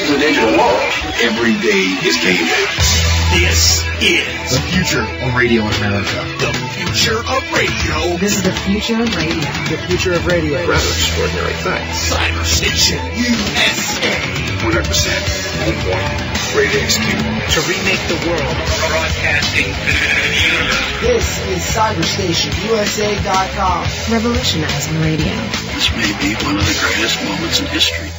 into the digital world. Every day is game day. This is the future of radio in America. The future of radio. This is the future of radio. The future of radio. Rather extraordinary thing. Cyberstation USA. 100% on point. Ready to execute. To remake the world. Broadcasting to the universe. This is CyberstationUSA.com. Revolutionizing radio. This may be one of the greatest moments in history.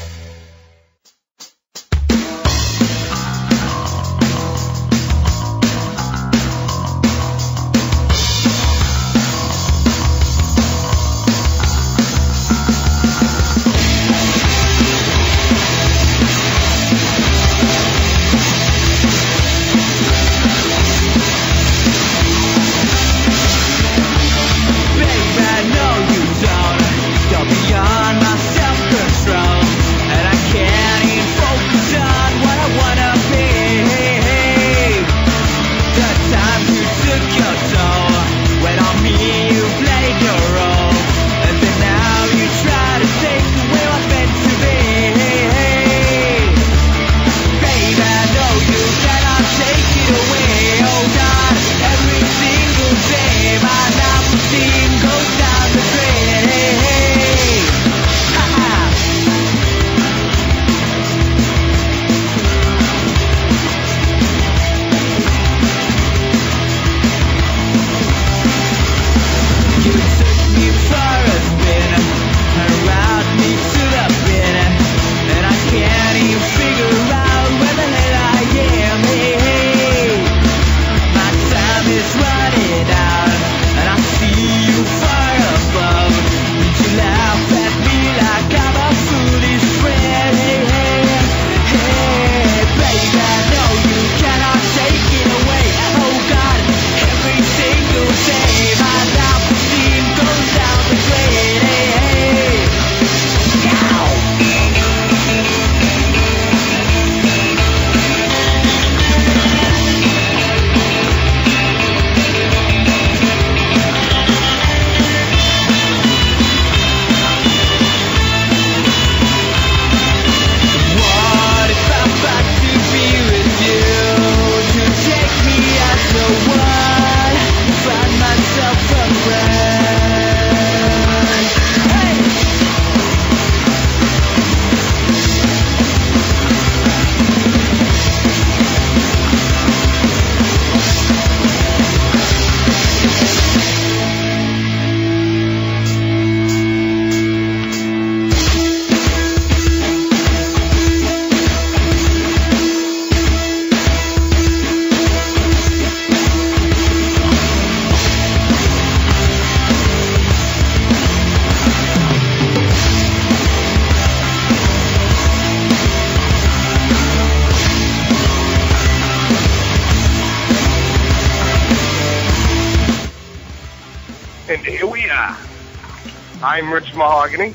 I'm Rich Mahogany,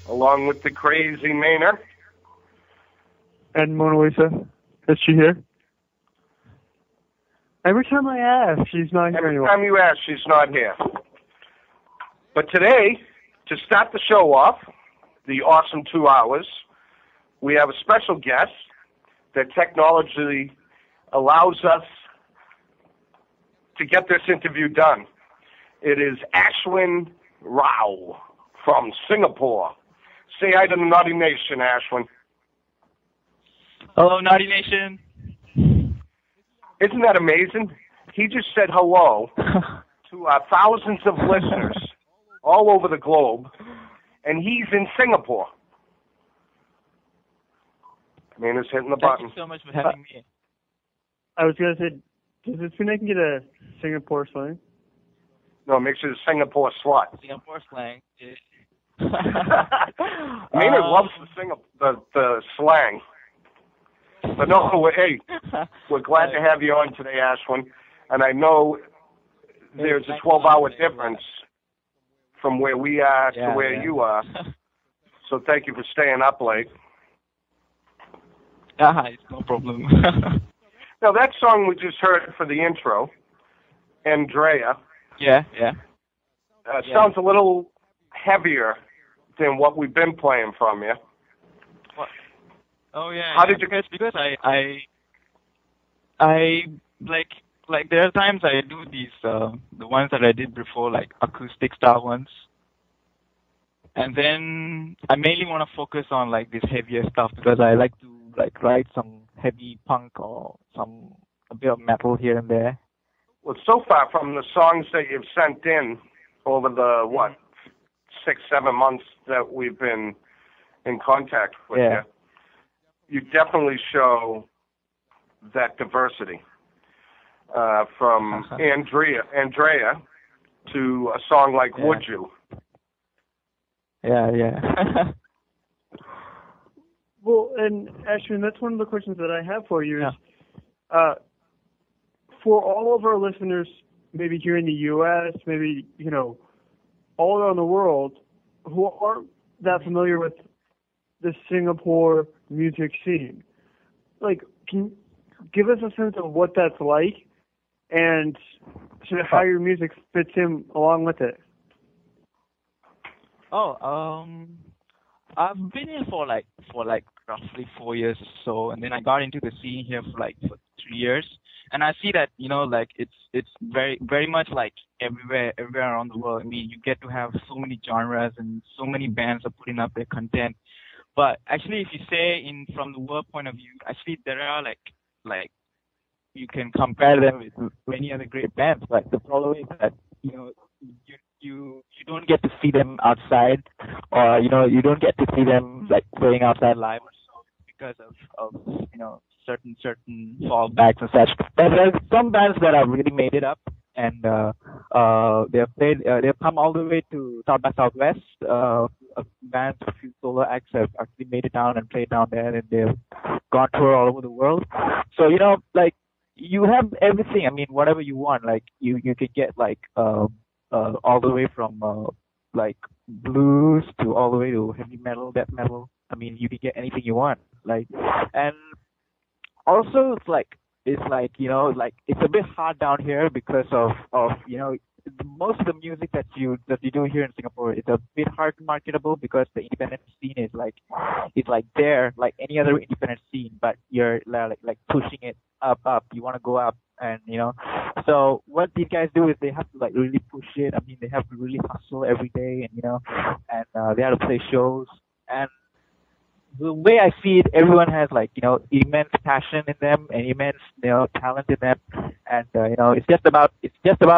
along with the crazy Maynard. And Mona Lisa. Is she here? Every time I ask, she's not here anymore. Every time you ask, she's not here. But today, to start the show off, the awesome 2 hours, we have a special guest that technology allows us to get this interview done. It is Ashwin Rao from Singapore. Say hi to the Notty Nation, Ashwin. Hello, Notty Nation. Isn't that amazing? He just said hello to thousands of listeners all over the globe, and he's in Singapore. Man is hitting the button. Thank you so much for having me. I was going to say, does this mean I can get a Singapore slang? No, it makes it a Singapore slut. Singapore slang. Maynard loves the slang. But no, hey, we're glad to have you on today, Ashwin. And I know there's a 12-hour difference from where we are to where you are. So thank you for staying up late. It's no problem. Now, that song we just heard for the intro, Andrea. Yeah. Sounds a little heavier than what we've been playing from you. What? Oh yeah. How yeah, did you? because I like there are times I do these the ones that I did before, like acoustic style ones, and then I mainly want to focus on like this heavier stuff because I like to like write some heavy punk or a bit of metal here and there. Well, so far from the songs that you've sent in over the 6-7 months that we've been in contact with you definitely show that diversity. From Andrea to a song like Would You? Yeah. Well, and Ashwin, that's one of the questions that I have for you. Is, Yeah. For all of our listeners, maybe here in the U.S., maybe all around the world, who aren't that familiar with the Singapore music scene, like, can you give us a sense of what that's like, and sort of how your music fits in along with it? I've been here for roughly 4 years or so, and then I got into the scene here for 3 years, and I see that like it's very very much like everywhere around the world. I mean, you get to have so many genres and so many bands are putting up their content. But actually, if you say from the world point of view, actually there are like you can compare them with many other great bands. But the problem is that you don't get to see them outside, or you don't get to see them like playing outside live or so because of certain fallbacks and such. But there's some bands that have really made it up, and they've come all the way to South by Southwest. Bands, a few solo acts have actually made it down and played down there, and they've gone tour all over the world. So like you have everything. I mean, whatever you want. Like you can get all the way from like blues to all the way to heavy metal, death metal. I mean, you can get anything you want. Like, and also it's like it's a bit hard down here because of most of the music that you do here in Singapore is a bit hard marketable because the independent scene is like there like any other independent scene, but you're like pushing it up. You want to go up, and so what these guys do is they have to like really push it. I mean, they have to really hustle every day, and they have to play shows. And the way I see it, everyone has immense passion in them and immense talent in them, and it's just about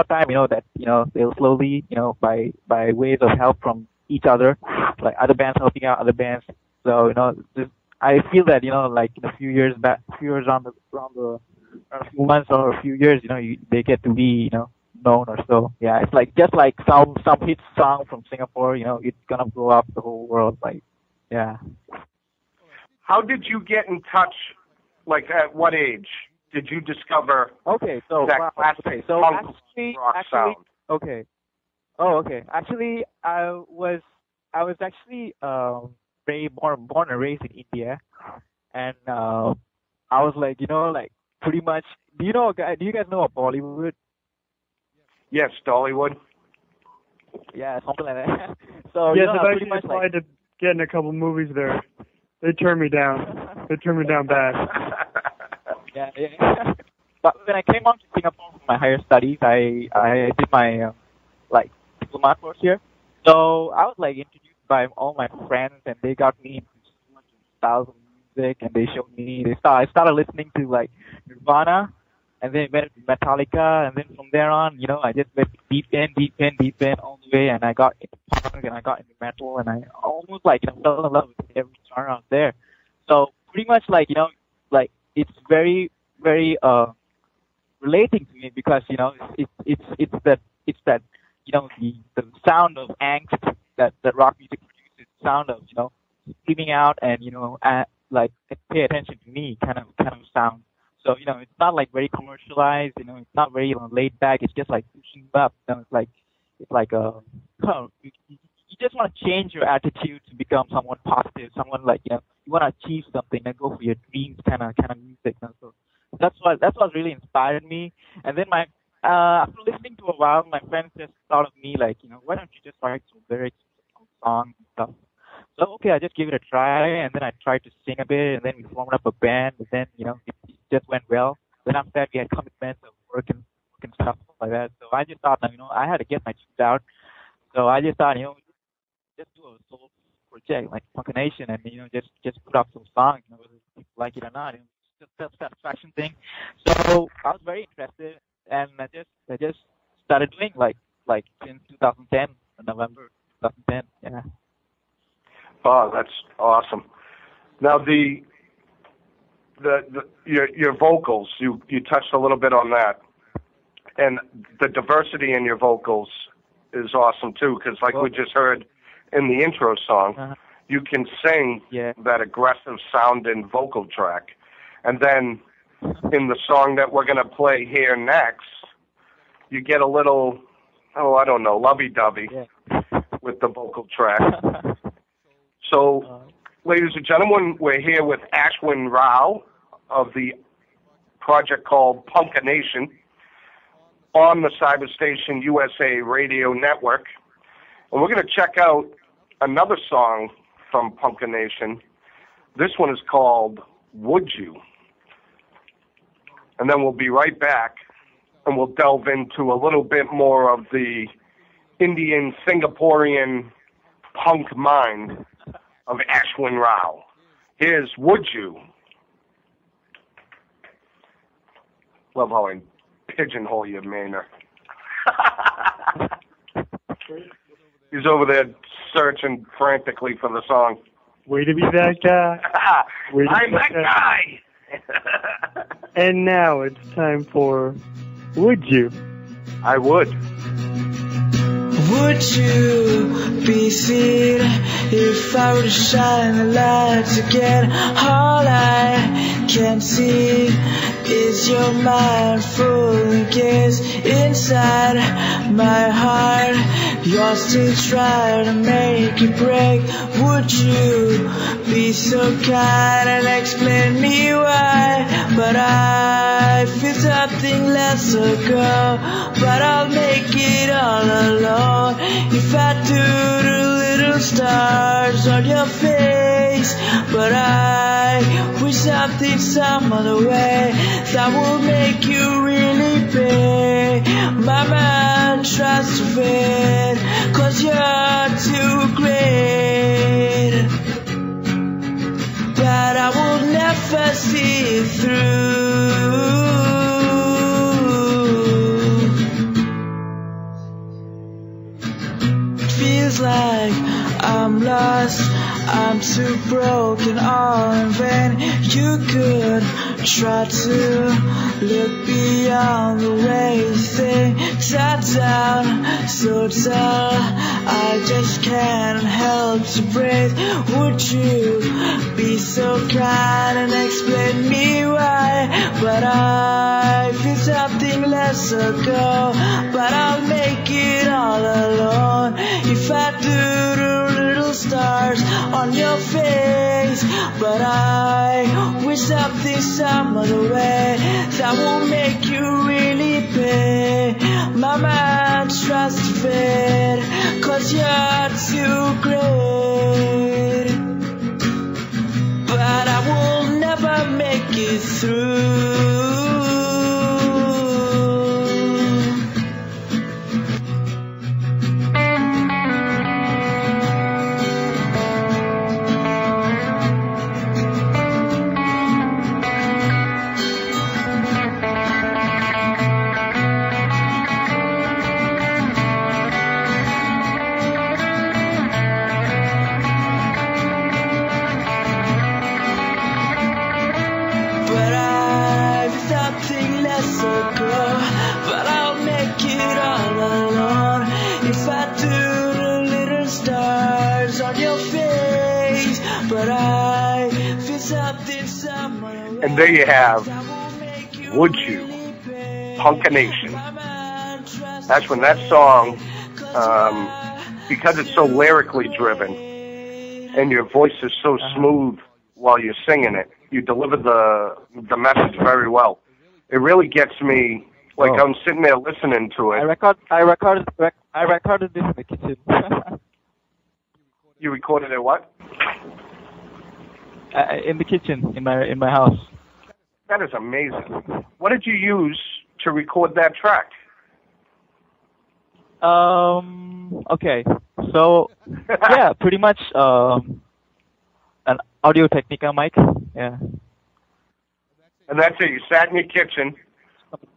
time that they'll slowly by ways of help from each other, like other bands helping out other bands. So I feel that like in a few years around a few months or a few years, they get to be known or so. Yeah, it's like just like some hit song from Singapore, it's gonna blow up the whole world. Like, yeah. How did you get in touch? Like, at what age did you discover that classic punk rock sound? Okay. Oh, okay. Actually, I was actually born and raised in India, and I was like pretty much. Do you guys know of Bollywood? Yes, Dollywood. Yeah, something like that. So yes, I've actually applied to get in a couple movies there. They turned me down. They turned me down bad. Yeah. But when I came on to Singapore for my higher studies, I did my diploma course here. So I was introduced by all my friends, and they got me into so much styles of music, and they showed me. I started listening to Nirvana, and then went to Metallica, and then from there on, I just went deep in all the way, and I got into punk, and I got into metal, and I almost fell in love with every genre out there. So pretty much it's very very relating to me because it's that the sound of angst that rock music produces, sound of screaming out and pay attention to me kind of sound. So it's not very commercialized. It's not very laid back. It's just pushing up. It's like you just want to change your attitude to become someone positive, someone you want to achieve something and go for your dreams kind of music. So that's what really inspired me. And then after listening to a while, my friends just thought of me why don't you just write some lyrics, some songs and stuff. So okay, I just gave it a try, and then I tried to sing a bit, and then we formed up a band. But then it just went well. Then after that, we had commitments of work and stuff like that. So I just thought, I had to get my tunes out. So I just thought, just do a solo project like Mahogany, and just put up some songs, whether people like it or not. It's just a self-satisfaction thing. So I was very interested, and I just started doing like since 2010, November 2010. Yeah. Oh, that's awesome. Now your vocals, you touched a little bit on that, and the diversity in your vocals is awesome too. Because like we just heard in the intro song, you can sing that aggressive sounding vocal track, and then in the song that we're gonna play here next, you get a little, I don't know, lovey-dovey with the vocal track. So, ladies and gentlemen, we're here with Ashwin Rao of the project called Mahogany on the Cyberstation USA Radio Network. And we're going to check out another song from Mahogany. This one is called Would You? And then we'll be right back, and we'll delve into a little bit more of the Indian, Singaporean punk mind of Ashwin Rao. Here's Would You? Love how I pigeonhole you, Maynard. He's over there searching frantically for the song. Way to be that guy. I'm that guy. And now it's time for Would You? I would. Would you be seen if I were to shine the lights again? All I can see is your mind full of gaze inside my heart. You're still trying to make it break. Would you be so kind and explain me why? But I feel something less ago, but I'll make it all alone. If I do the little stars on your face, but I wish something some other way that will make you really pay. My mind tries to fade, 'cause you're too great, but I will never see it through. Feels like I'm lost, I'm too broken, all in vain. You could try to look beyond the way you think. Sat down so tall, I just can't help to breathe. Would you be so kind and explain me why? But I feel something less ago, but I'll make it all alone. If I do the little stars on your face, but I wish something some other way that will make you really pay. My mind tries to fade, 'cause you're too great, but I will never make it through. And there you have Would You? Mahogany. That's when that song, because it's so lyrically driven and your voice is so smooth while you're singing it, you deliver the message very well. It really gets me, like I'm sitting there listening to it. I recorded this in the kitchen. You recorded it what? In the kitchen, in my house. That is amazing. What did you use to record that track? Okay. So, yeah, pretty much an Audio-Technica mic. Yeah. And that's it. You sat in your kitchen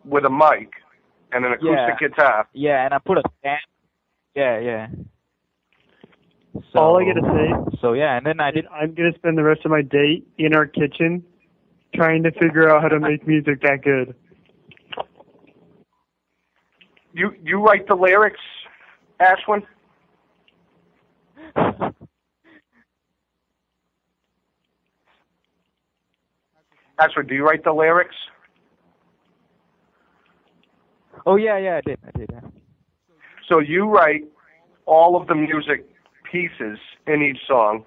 with a mic and an acoustic guitar. Yeah, and I put a stand. Yeah. So, all I gotta say. So yeah, and then I'm gonna spend the rest of my day in our kitchen trying to figure out how to make music that good. You write the lyrics, Ashwin? Ashwin, do you write the lyrics? Oh yeah, I did. Yeah. So you write all of the music pieces in each song,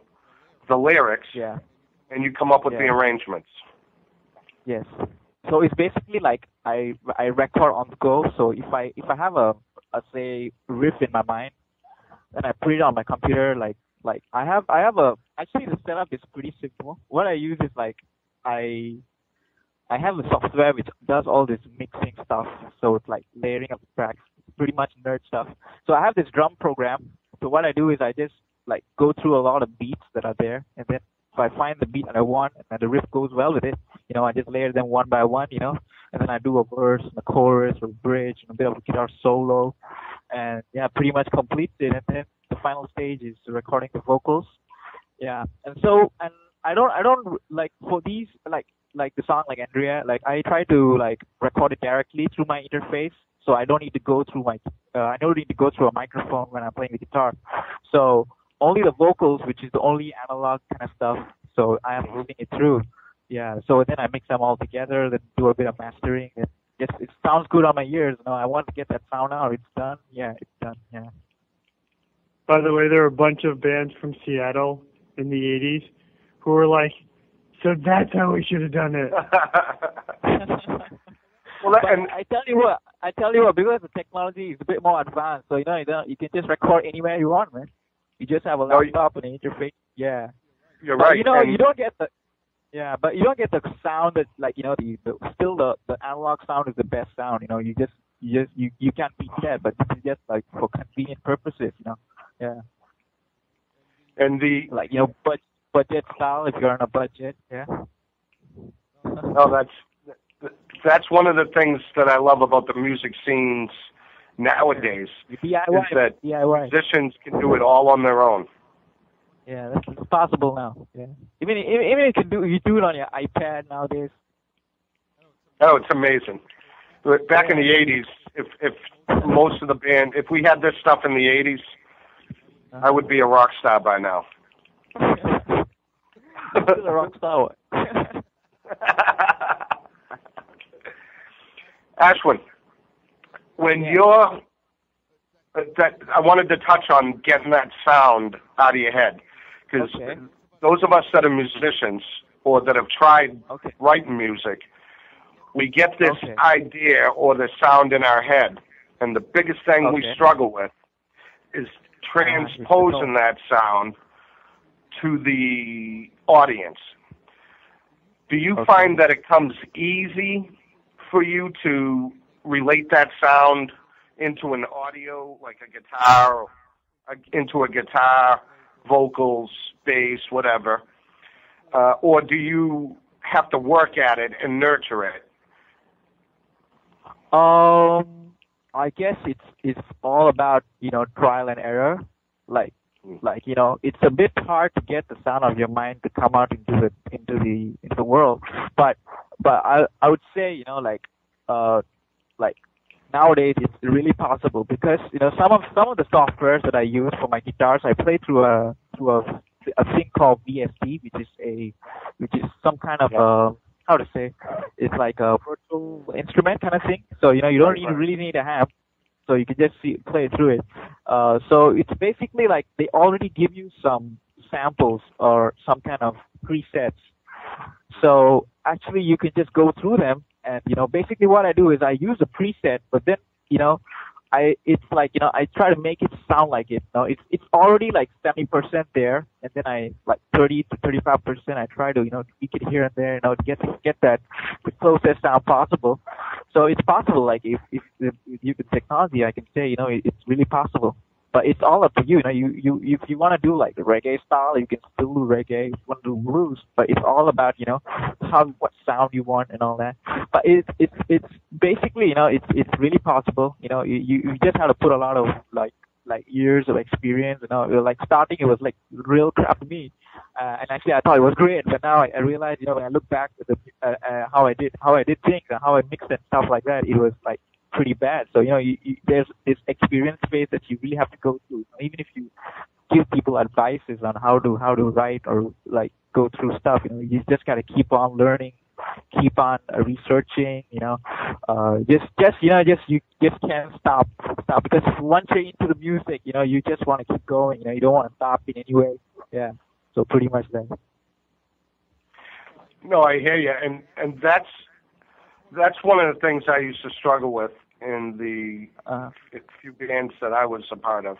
the lyrics, and you come up with the arrangements. Yes. So it's basically like I record on the go. So if I have a say riff in my mind, then I put it on my computer. Like I have actually the setup is pretty simple. What I use is like I have a software which does all this mixing stuff. So it's like layering of the tracks. It's pretty much nerd stuff. So I have this drum program. So what I do is I just like go through a lot of beats that are there, and then if I find the beat that I want and the riff goes well with it, I just layer them one by one, and then I do a verse, and a chorus, or a bridge, and a bit of a guitar solo, and pretty much completes it. And then the final stage is recording the vocals. Yeah, and I don't like for these like the song like Andrea, like I try to like record it directly through my interface. So I don't need to go through a microphone when I'm playing the guitar. So only the vocals, which is the only analog kind of stuff. So I am moving it through. Yeah. So then I mix them all together, then do a bit of mastering. And just it sounds good on my ears. I want to get that sound out. It's done. Yeah, it's done. Yeah. By the way, there were a bunch of bands from Seattle in the 80s who were like, so that's how we should have done it. Well, I tell you what, because the technology is a bit more advanced, so you can just record anywhere you want, man. You just have a laptop and an interface. Yeah. You're right. You don't get the sound that the analog sound is the best sound. You can't beat that, but it's just like for convenient purposes. Yeah. And budget style if you're on a budget. Yeah. No, that's one of the things that I love about the music scenes nowadays. DIY, is that DIY. musicians can do it all on their own. Yeah, that's possible now. Yeah, even you do it on your iPad nowadays. Oh, it's amazing. Back in the '80s, if most of the band, if we had this stuff in the '80s, I would be a rock star by now. Still a rock star. Ashwin, when I wanted to touch on getting that sound out of your head, because those of us that are musicians or that have tried writing music, we get this idea or the sound in our head, and the biggest thing we struggle with is transposing that sound to the audience. Do you find that it comes easy for you to relate that sound into an audio, like a guitar, into a guitar, vocals, bass, whatever, or do you have to work at it and nurture it? I guess it's all about trial and error. Like it's a bit hard to get the sound of your mind to come out into the world, but I would say like nowadays it's really possible because some of the softwares that I use for my guitars I play through a thing called VST, which is some kind of how to say, it's like a virtual instrument kind of thing. So you don't really need a amp. So you can just play through it. So it's basically like they already give you some samples or some kind of presets. So actually you can just go through them and, basically what I do is I use a preset, but then, it's like, I try to make it sound like it. It's already like 70% there, and then I like 30 to 35%. I try to tweak it here and there, to get that the closest sound possible. So it's possible. Like if you could technology, I can say it's really possible. But it's all up to you. If you want to do like the reggae style, you can still do reggae. If you want to do blues, but it's all about what sound you want and all that. But it's basically it's really possible. You just have to put a lot of like years of experience. Like starting it was like real crap to me, and actually I thought it was great. But now I realize when I look back at the how I did things and how I mixed and stuff like that, it was like pretty bad. So there's this experience phase that you really have to go through. Even if you give people advices on how to write or like go through stuff, you just gotta keep on learning, keep on researching. You just can't stop because once you're into the music, you just want to keep going. You don't want to stop in any way. Yeah. So pretty much that. No, I hear you, and that's one of the things I used to struggle with in the few bands that I was a part of,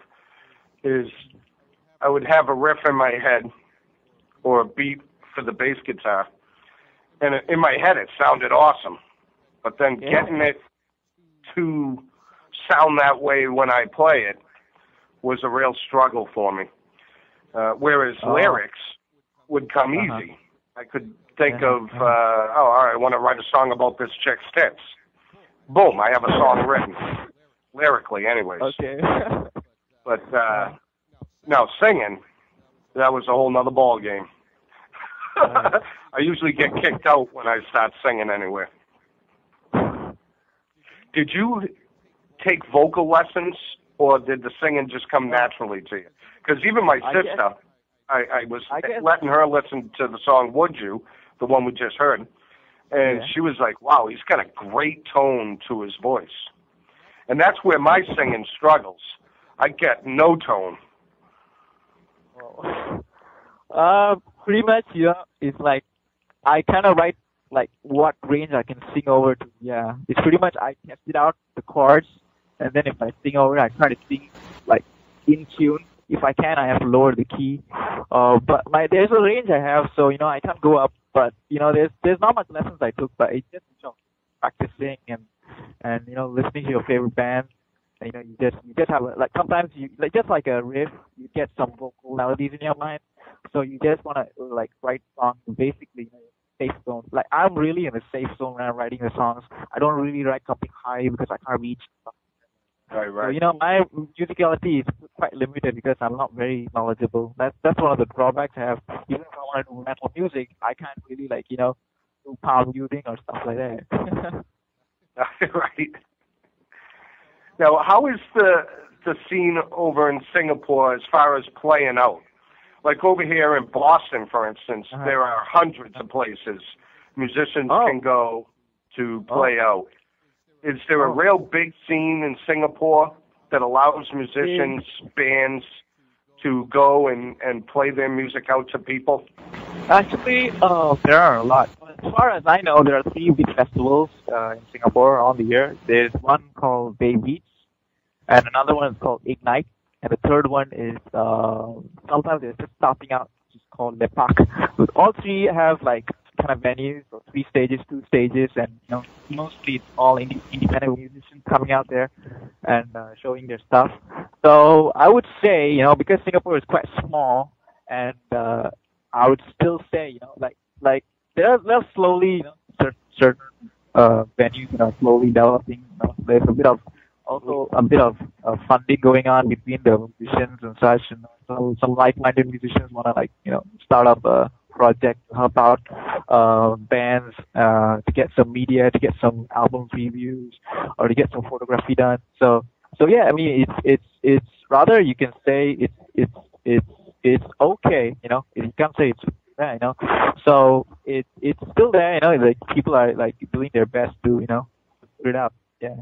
is I would have a riff in my head or a beat for the bass guitar, and in my head it sounded awesome, but then getting it to sound that way when I play it was a real struggle for me. Whereas lyrics would come easy. I could think of, all right, I want to write a song about this chick's tits. Boom, I have a song written, lyrically anyways. Okay. But now singing, that was a whole nother ball game. I usually get kicked out when I start singing anywhere. Did you take vocal lessons, or did the singing just come naturally to you? Because even my sister, I was letting her listen to the song Would You, the one we just heard, and she was like, wow, he's got a great tone to his voice. And that's where my singing struggles. I get no tone. Pretty much, it's like I kind of write like what range I can sing over to. Yeah, it's pretty much I test it out, the chords, and then if I sing over it, I try to sing like in tune. If I can, I have to lower the key. But there's a range I have, so I can't go up. But there's not much lessons I took, but it's just practicing and listening to your favorite band. And, you just have like sometimes you like just like a riff, you get some vocal melodies in your mind. So you just want to like write songs basically safe zone. Like I'm really in a safe zone when I'm writing the songs. I don't really write something high because I can't reach. Right. So, my musicality is quite limited because I'm not very knowledgeable. That's one of the drawbacks I have. Even if I want to do metal music, I can't really do pound muting or stuff like that. Right. Now, how is the scene over in Singapore as far as playing out? Like over here in Boston, for instance, there are hundreds of places musicians can go to play out. Is there a real big scene in Singapore that allows musicians, bands, to go and play their music out to people? Actually, there are a lot. As far as I know, there are 3 big festivals in Singapore on the year. There's one called Bay Beats, and another one is called Ignite, and the third one is sometimes they're just starting out, which is called Lepak. But all 3 have like kind of venues, or 3 stages, 2 stages, and mostly it's all independent musicians coming out there and showing their stuff. So I would say, because Singapore is quite small, and I would still say, like they're slowly, certain venues, slowly developing. There's a bit of funding going on between the musicians and such, and so some like-minded musicians want to start up a project to help out bands to get some media, to get some album previews, or to get some photography done. So yeah, I mean it's rather, you can say it's okay, you can't say it's bad, So it's still there, like people are like doing their best to put it up. Yeah.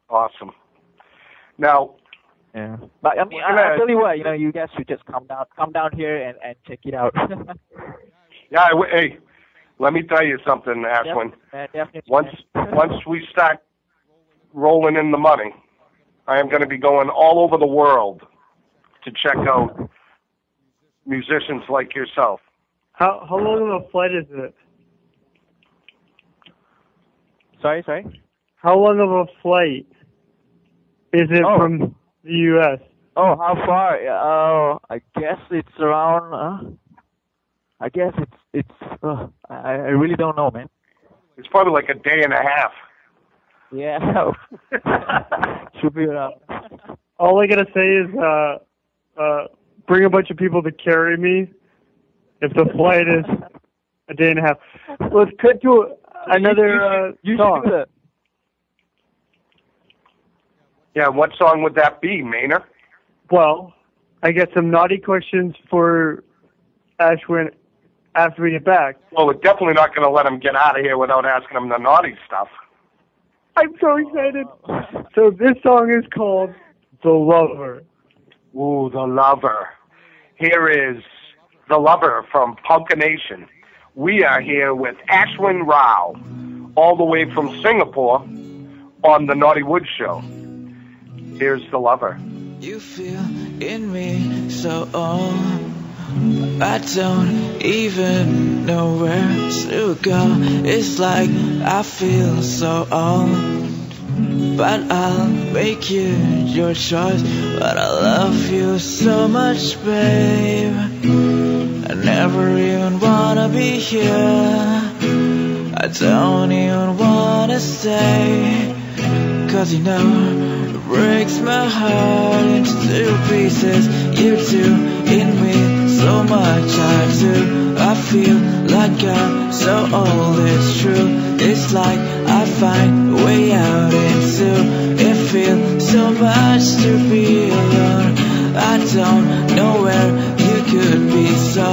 Awesome. Now. Yeah, but I mean, I'll tell you what, you guys should just come down here and check it out. Yeah, hey, let me tell you something, Ashwin. Definitely. Once we start rolling in the money, I am going to be going all over the world to check out musicians like yourself. How long of a flight is it? Sorry? How long of a flight is it from the U.S.? Oh, how far? I guess it's around. I guess it's. I really don't know, man. It's probably like a day and a half. Yeah. Should be around. All I gotta say is, bring a bunch of people to carry me if the flight is a day and a half. Let's cut to another song. Should do that. Yeah, what song would that be, Maynard? Well, I got some naughty questions for Ashwin after we get back. Well, we're definitely not going to let him get out of here without asking him the naughty stuff. I'm so excited. So this song is called The Lover. Ooh, The Lover. Here is The Lover from Punkanation. We are here with Ashwin Rao, all the way from Singapore, on the Nottywood show. Here's The Lover. You feel in me so old, I don't even know where to go. It's like I feel so old, but I'll make you your choice. But I love you so much, babe, I never even wanna be here. I don't even wanna stay, 'cause you know it breaks my heart into two pieces. You do in me so much, I do. I feel like I'm so old, it's true. It's like I find a way out into it. Feels so much to be alone. I don't know where you could be, so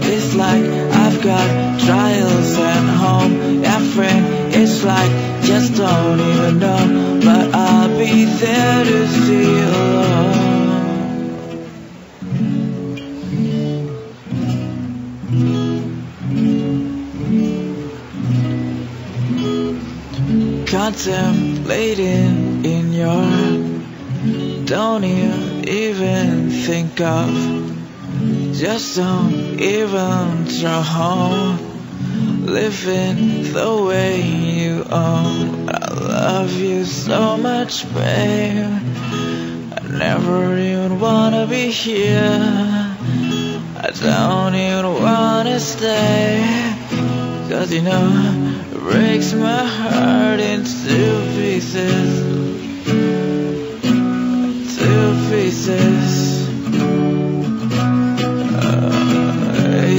it's like I've got trials at home. And friend, it's like just don't even know, but I'll be there to see you alone. Contemplating in your, don't even think of, just don't even throw home, living the way you own. I love you so much, babe, I never even wanna be here. I don't even wanna stay, 'cause you know it breaks my heart into pieces. Two pieces.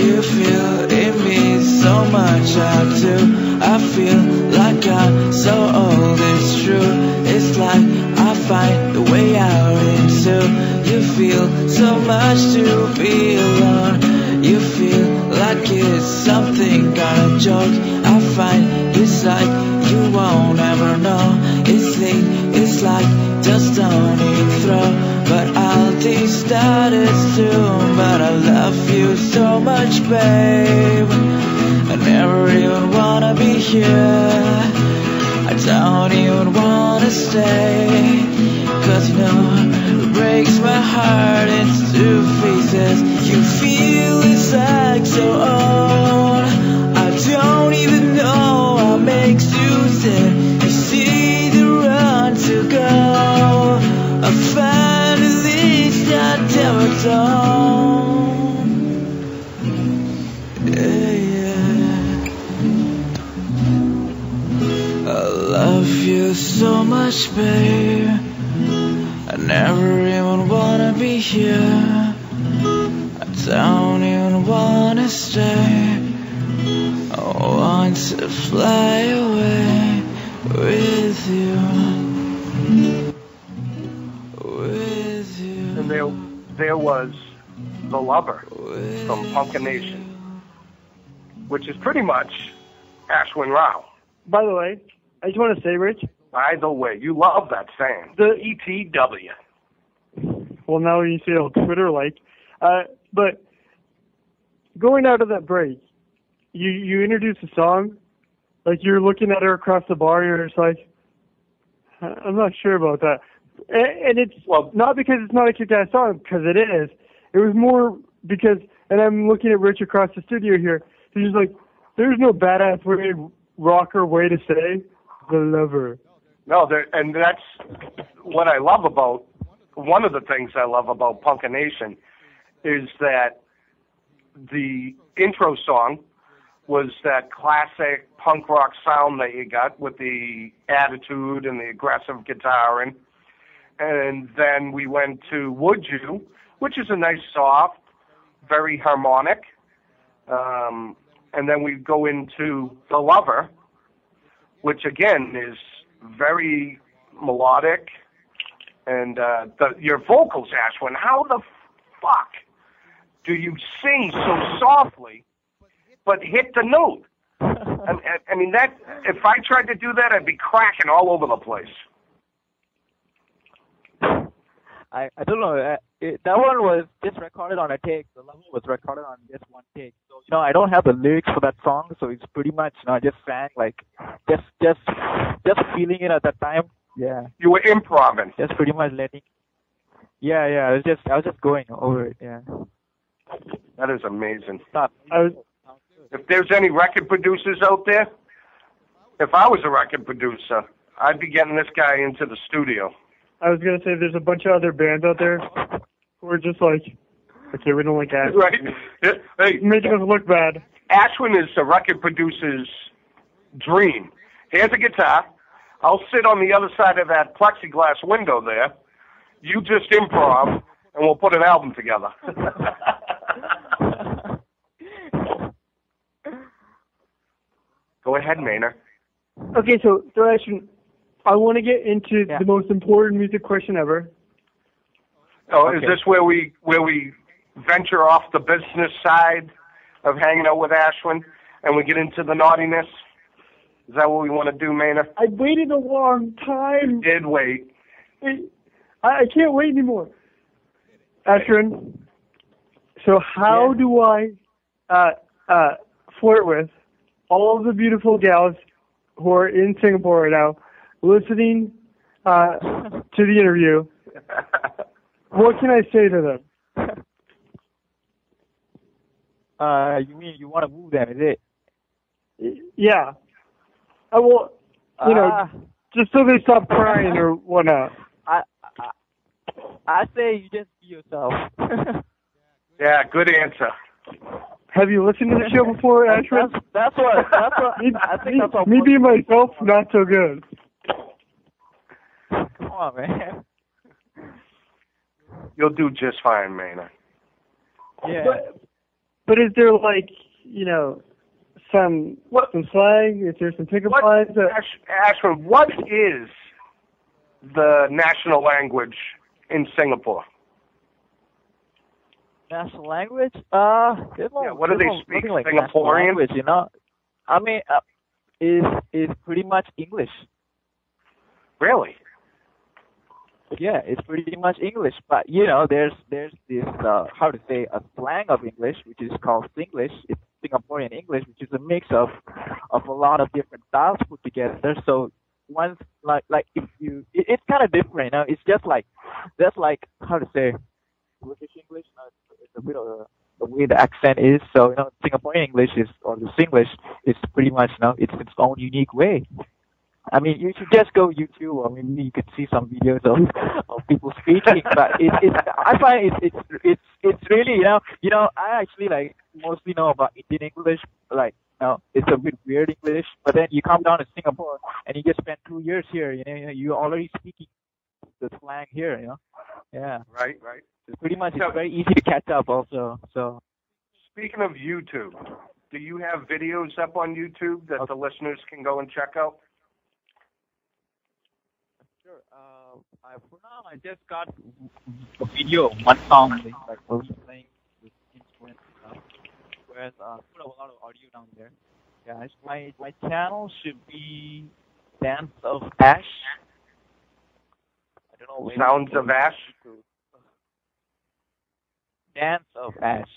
You feel in me so much, I do. I feel like I'm so old, it's true. It's like I find the way out into. You feel so much to be alone. You feel like it's something kind of joke. I find it's like you won't ever know. It's like just don't even throw. But I'll start it soon. But I love you so much, babe, I never even wanna be here. I don't even wanna stay, 'cause you know it breaks my heart into two pieces. You feel it's like so old, I don't even know what makes you sad. You see the run to go, I find at least I never don't. Yeah. I love you so much, babe, I never even wanna be here. I don't even wanna stay. I want to fly away with you. With you. And there was The Lover from Punkanation, which is pretty much Ashwin Rao. By the way, I just want to say, Rich. By the way, you love that saying. The ETW. Well, now you say it on Twitter, but going out of that break, you introduced a song, like you're looking at her across the bar, and you're just like, I'm not sure about that. And it's not because it's not a kick-ass song, because it is. It was more because, and I'm looking at Rich across the studio here, he's just like, there's no badass rocker way to say the lover. No, and that's what I love about, one of the things I love about Punkanation is that the intro song was that classic punk rock sound that you got with the attitude and the aggressive guitaring. And then we went to Would You, which is a nice, soft, very harmonic. And then we go into The Lover, which again is very melodic. And your vocals, Ashwin, how the fuck do you sing so softly but hit the note? I mean, that if I tried to do that, I'd be cracking all over the place. I don't know. That one was just recorded on a take. The level was recorded on just one take. So I don't have the lyrics for that song, so it's pretty much I just sang like just feeling it at that time. Yeah. You were improvising. Just pretty much letting. Yeah. I was just going over it. Yeah. That is amazing. Stop. If there's any record producers out there, if I was a record producer, I'd be getting this guy into the studio. I was going to say there's a bunch of other bands out there who are just like, okay, we don't like Ashwin. Right. Hey, making us look bad. Ashwin is a record producer's dream. Here's a guitar. I'll sit on the other side of that plexiglass window there. You just improv, and we'll put an album together. Go ahead, Maynard. Okay, so Ashwin, I want to get into the most important music question ever. Oh, okay. Is this where we venture off the business side of hanging out with Ashwin and we get into the naughtiness? Is that what we want to do, Maynard? I waited a long time. You did wait. I can't wait anymore. Ashwin, so how do I flirt with all of the beautiful gals who are in Singapore right now, listening to the interview? What can I say to them? You mean you want to move them, is it? Yeah. I will, just so they stop crying or whatnot. I say you just be yourself. Yeah, good answer. Have you listened to the show before, Ashwin? That's what I think that's what me being myself, not so good. Come on, man. You'll do just fine, Maynard. Yeah. But is there some slang? Is there some pickup lines? Ashwin, what is the national language in Singapore? National language? What do they speak? Like Singaporean? Language, I mean, is pretty much English. Really? Yeah, it's pretty much English. But there's this how to say a slang of English, which is called Singlish. It's Singaporean English, which is a mix of a lot of different styles put together. So once if you, it's kind of different. It's just like how to say British English. It's a bit of the way the accent is. So Singaporean English or the Singlish is pretty much it's its own unique way. I mean, you should just go YouTube, or maybe you could see some videos of people speaking. But I find it's really I actually mostly know about Indian English. It's a bit weird English. But then you come down to Singapore and you just spend 2 years here. You're already speaking the slang here. Yeah. Right. It's pretty much it's very easy to catch up also. So. Speaking of YouTube, do you have videos up on YouTube that the listeners can go and check out? Sure. For now, I just got a video of one song, I was playing with instruments, whereas put a lot of audio down there. Yeah, my channel should be Dance of Ash. I don't know. Sounds of Ash. Dance of Ash.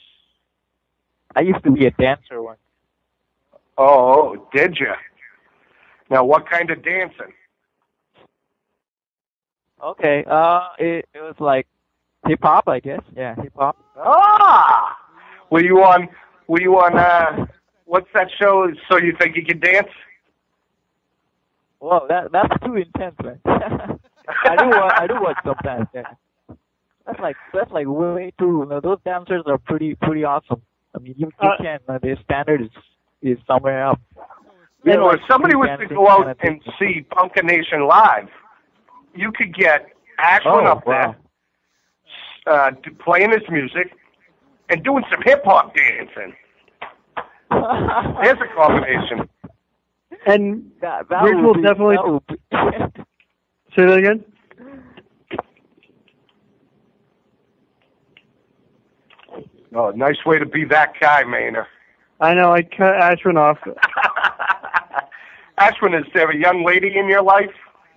I used to be a dancer once. Oh, did you? Now, what kind of dancing? Okay. It was like hip hop, I guess. Yeah, hip hop. Ah! Were you on, what's that show, So You Think You Can Dance? Whoa, that's too intense, man. I do watch sometimes. Yeah. That's like way too. You know, those dancers are pretty awesome. I mean, you can. Their standard is somewhere up. You know, like if somebody was to go out and see Punka Nation live, you could get Ashwin up there, playing his music, and doing some hip-hop dancing. There's a combination. And that Rich will definitely... Say that again? Oh, nice way to be that guy, Maynard. I know, I cut Ashwin off. Ashwin, is there a young lady in your life?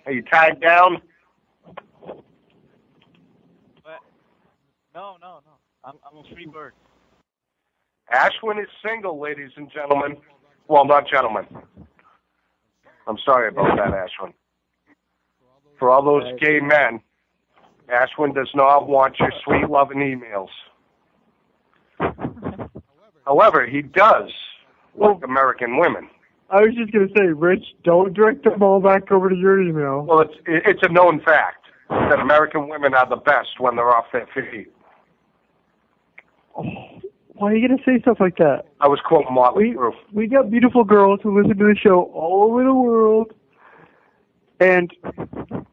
Are you tied down? No. I'm a free bird. Ashwin is single, ladies and gentlemen. Well, not gentlemen. I'm sorry about that, Ashwin. For all those gay men, Ashwin does not want your sweet loving emails. However, he does like American women. I was just going to say, Rich, don't direct them all back over to your email. Well, it's a known fact that American women are the best when they're off their feet. Oh, why are you going to say stuff like that? I was quoting Motley Crue. We got beautiful girls who listen to the show all over the world. And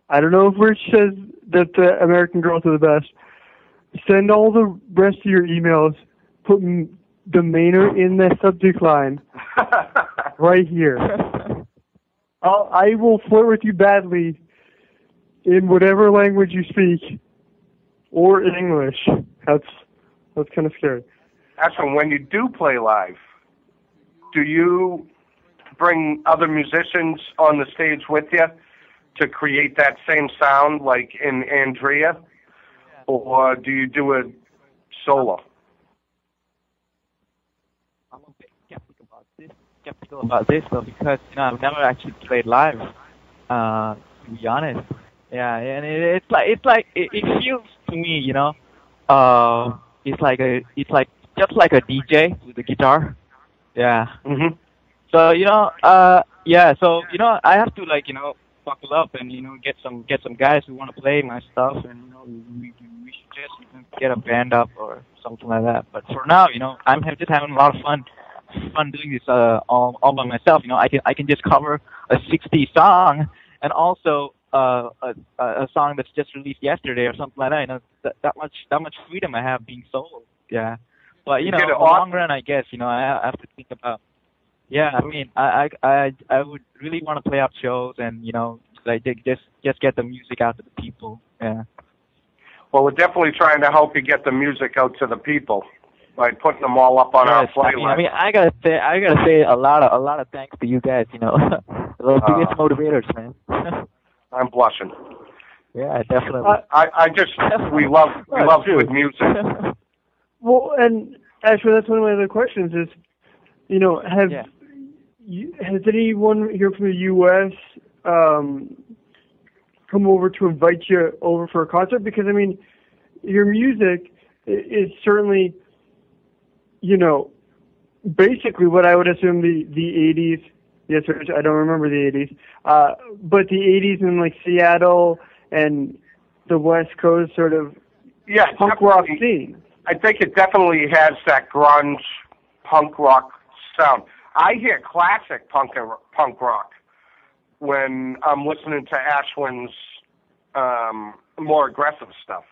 I don't know if Rich says that the American girls are the best. Send all the rest of your emails, put the Maynard in the subject line right here. I will flirt with you badly in whatever language you speak, or in English. That's kind of scary. Ashwin, when you do play live, do you bring other musicians on the stage with you to create that same sound like in Andrea? Or do you do it solo? I'm a bit skeptical about this though, because I've never actually played live. To be honest, yeah, and it's like it feels to me, it's just like a DJ with a guitar. Yeah. Mhm. So so I have to buckle up and get some guys who want to play my stuff, and we should just get a band up or something like that. But for now, I'm just having a lot of fun doing this all by myself. I can just cover a 60s song and also a song that's just released yesterday or something like that. That much freedom I have being solo. Yeah. But in the long run, I guess I have to think about. Yeah, I mean, I would really want to play up shows and just get the music out to the people. Yeah. Well, we're definitely trying to help you get the music out to the people by putting them all up on our playlist. I mean, I gotta say a lot of thanks to you guys. Those biggest motivators, man. I'm blushing. Yeah, definitely. We love good music. Well, and actually, that's one of my other questions is, has anyone here from the U.S. Come over to invite you over for a concert? Because, I mean, your music is certainly, basically what I would assume the 80s. Yes, I don't remember the 80s. But the 80s in, Seattle and the West Coast sort of punk rock scene. I think it definitely has that grunge punk rock sound. I hear classic punk rock when I'm listening to Ashwin's more aggressive stuff.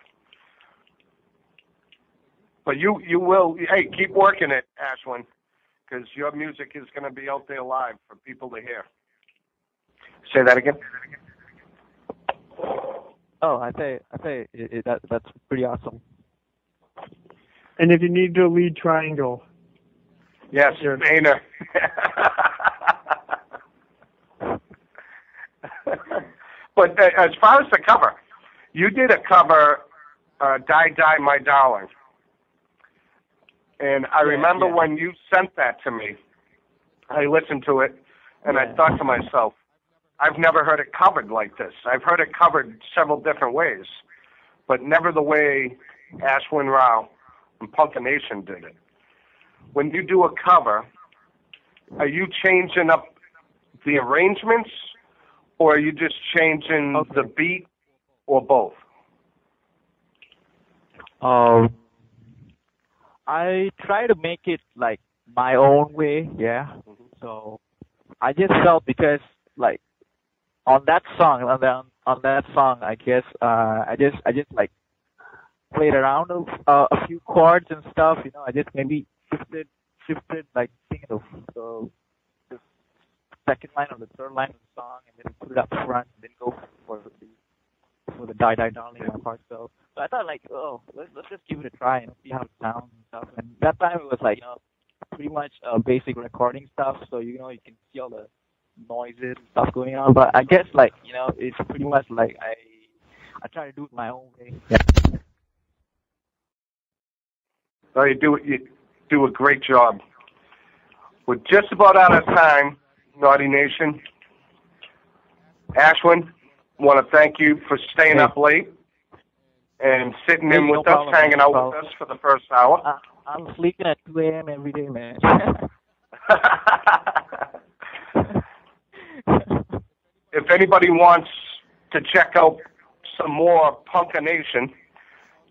But you will, hey, keep working it, Ashwin, because your music is going to be out there live for people to hear. Say that again. Oh, I say that's pretty awesome. And if you need a lead triangle. Yes, Maynard. But as far as the cover, you did a cover, Die, Die, My Darling. And I remember when you sent that to me, I listened to it, and I thought to myself, I've never heard it covered like this. I've heard it covered several different ways, but never the way Ashwin Rao and Punkanation did it. When you do a cover, are you changing up the arrangements, or are you just changing the beat, or both? I try to make it like my own way, yeah. So I just felt because like on that song, I guess I just like played around a few chords and stuff. You know, I just maybe shifted like thinking of the second line or the third line of the song, and then put it up front, and then go for the die darling part. So I thought like, let's just give it a try and see how it sounds and stuff. And that time it was like, you know, pretty much basic recording stuff. So you know, you can see all the noises and stuff going on. But I guess like, you know, it's pretty much like I try to do it my own way. Yeah. Well, you do a great job. We're just about out of time, Naughty Nation. Ashwin, want to thank you for staying up late and sitting in with us, hanging out with us for the first hour. I'm sleeping at 2 a.m. every day, man. If anybody wants to check out some more Punkanation,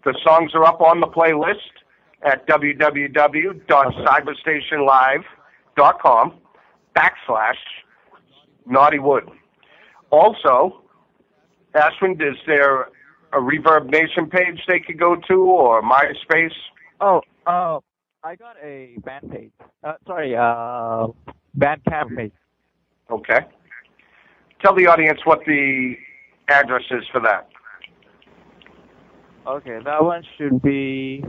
the songs are up on the playlist at www.cyberstationlive.com/Nottywood. Also, Ashwin, is there a Reverb Nation page they could go to, or MySpace? I got a band page. Bandcamp page. Okay. Tell the audience what the address is for that. Okay, that one should be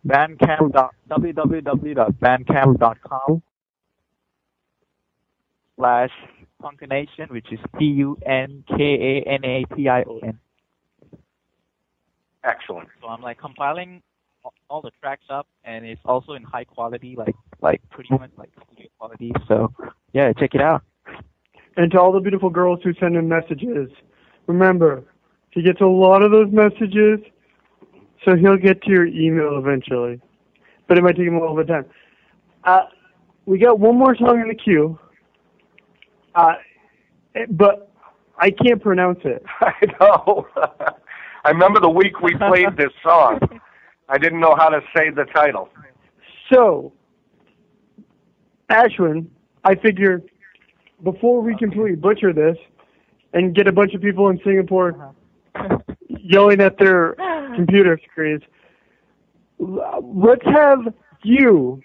www.bandcamp.com/Punkanation, which is PUNKANATION. Excellent. So I'm like compiling all the tracks up, and it's also in high quality, like pretty much like studio quality. So yeah, check it out. And to all the beautiful girls who send in messages, remember, he gets a lot of those messages, so he'll get to your email eventually. But it might take him a little bit of time. We got one more song in the queue, but I can't pronounce it. I know. I remember the week we played this song. I didn't know how to say the title. So, Ashwin, I figure before we completely butcher this and get a bunch of people in Singapore yelling at their computer screens, let's have you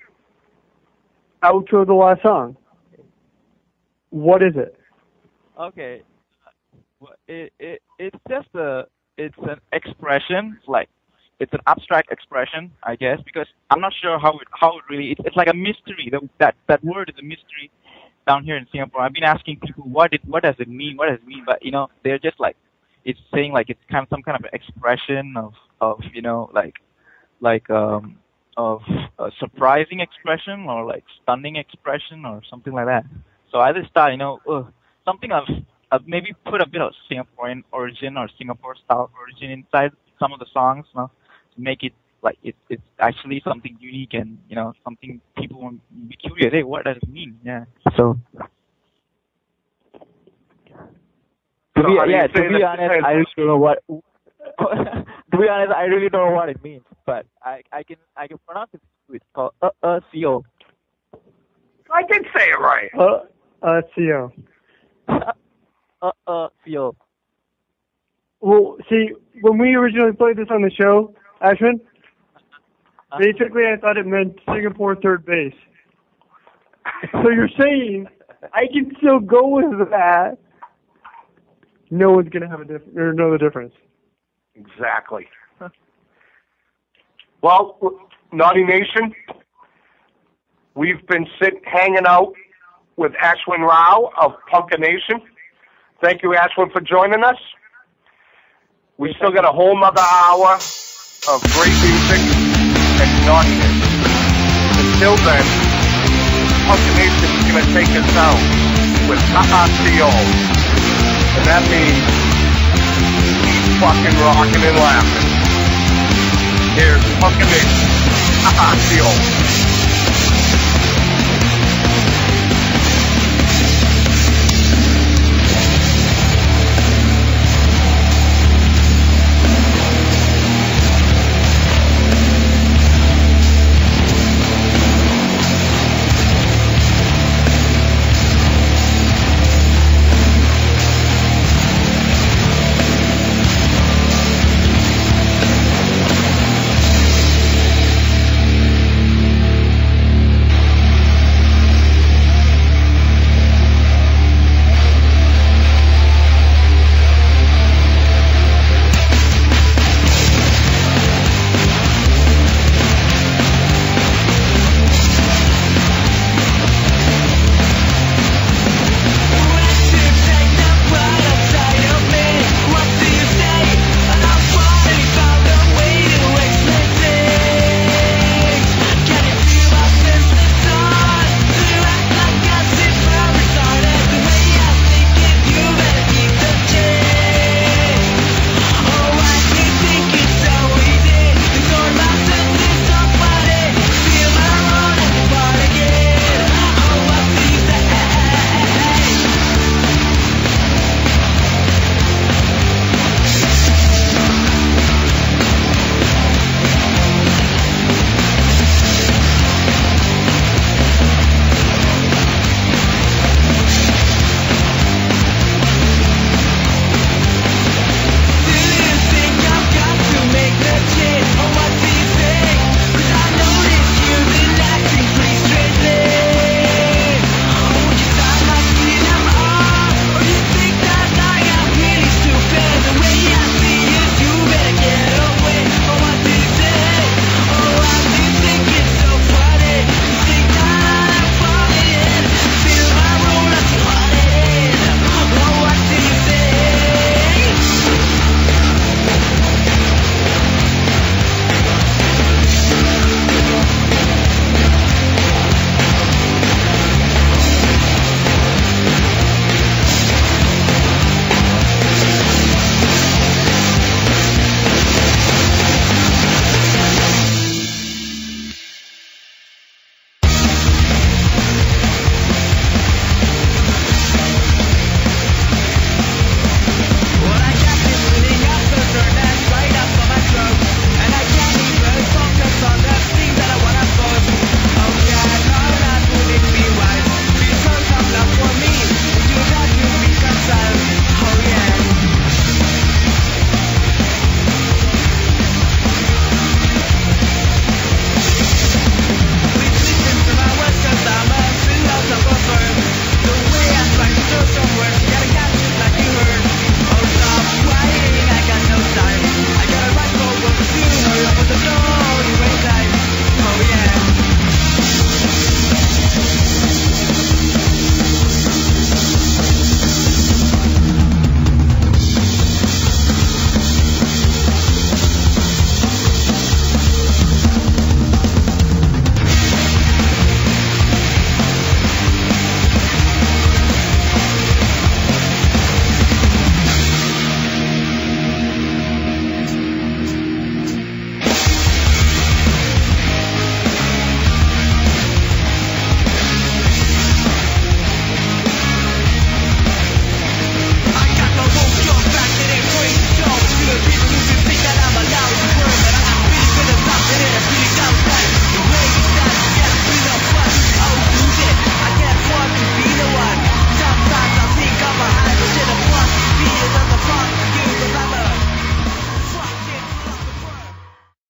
outro the last song. What is it? Okay. It's just it's an expression, like it's an abstract expression, I guess, because I'm not sure how it really. It's like a mystery. That word is a mystery down here in Singapore. I've been asking people what does it mean, but you know, they're just like, it's saying like it's kind of some kind of expression of you know, of a surprising expression or like stunning expression or something like that. So I just thought, you know, something I've maybe put a bit of Singaporean origin or Singapore style origin inside some of the songs, you know, to make it like it's actually something unique and, you know, something people will be curious. Hey, what does it mean? Yeah. So. To be honest, I really don't know what. To be honest, I really don't know what it means, but I can pronounce it. It's called CO. I did say it right. CO. CO. Well, see, when we originally played this on the show, Ashwin, basically I thought it meant Singapore third base. So you're saying I can still go with that. No one's gonna have know the difference. Exactly. Well, Naughty Nation, we've been hanging out with Ashwin Rao of Punkanation. Thank you, Ashwin, for joining us. We still got a whole nother hour of great music and naughtiness. Until then, Punkanation is going to take us out with CO. And that means fucking rocking and laughing. Here's Punkin' Nation. Haha, see you.